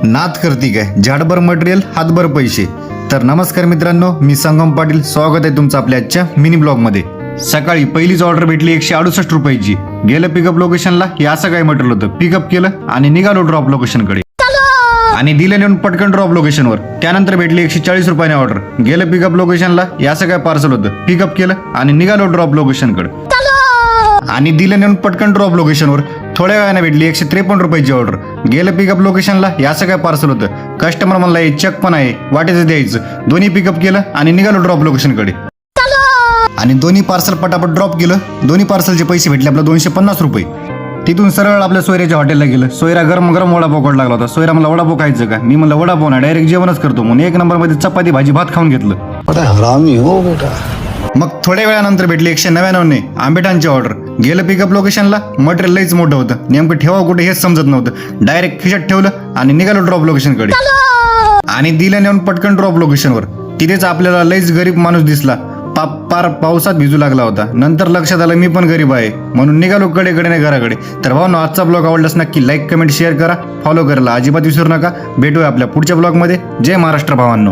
नाद करती काय झाडभर मटेरियल हातभर पैसे. तर नमस्कार मित्रांनो, मी संगम पाटील. स्वागत आहे तुमचं आपल्या आजच्या मिनी ब्लॉगमध्ये. सकाळी पहिलीच ऑर्डर भेटली 168 रुपयाची. गेलं पिकअप लोकेशनला. हे असं काय मटेरियल होतं. पिकअप केलं आणि निघालो ड्रॉप लोकेशनकडे आणि दिलं नेऊन पटकन ड्रॉप लोकेशनवर. त्यानंतर भेटली 140 रुपयाने ऑर्डर. गेलं पिकअप लोकेशनला. हे असं काय पार्सल होतं. पिकअप केलं आणि निघालो ड्रॉप लोकेशनकडे आणि दिलं नेऊन पटकन ड्रॉप लोकेशनवर. थोड्या वेळाने भेटली 153 रुपयाची ऑर्डर. गेलं पिकअप लोकेशनला. हे असं काय पार्सल होतं. कस्टमर म्हणला हे चेक पण आहे, वाटेचं द्यायचं. दोन्ही पिकअप केलं आणि निघालो ड्रॉप लोकेशनकडे आणि दोन्ही पार्सल पटापट ड्रॉप केलं. दोन्ही पार्सलचे पैसे भेटले आपल्याला 250 रुपये. तिथून सरळ आपल्या सोयऱ्याच्या हॉटेलला गेलं. सोयरा गरम गरम वडापाव कोड लागला होता. सोयरा मला वडापाव खायचं का. मी म्हणलं वडापाव ना, डायरेक्ट जेवणच करतो म्हणून 1 नंबरमध्ये चपाती भाजी भात खाऊन घेतलं. हरामी हो बेटा. मग थोड्या वेळानंतर भेटली 199 आंबेठांची ऑर्डर. गेलं पिकअप लोकेशनला. मटेरियल लईच मोठं होतं. नेमकं ठेवा कुठे हेच समजत नव्हतं. डायरेक्ट खिशात ठेवलं आणि निघालो ड्रॉप लोकेशनकडे आणि दिलं नेऊन पटकन ड्रॉप लोकेशनवर. तिथेच आपल्याला लईच गरीब माणूस दिसला. पार पावसात भिजू लागला होता. नंतर लक्षात आलं मी पण गरीब आहे म्हणून निघालो कडेकडे घराकडे. तर भावनो, आजचा ब्लॉग आवडलास नक्की लाईक कमेंट शेअर करा. फॉलो करायला अजिबात विसरू नका. भेटूया आपल्या पुढच्या ब्लॉगमध्ये. जय महाराष्ट्र भावांनो.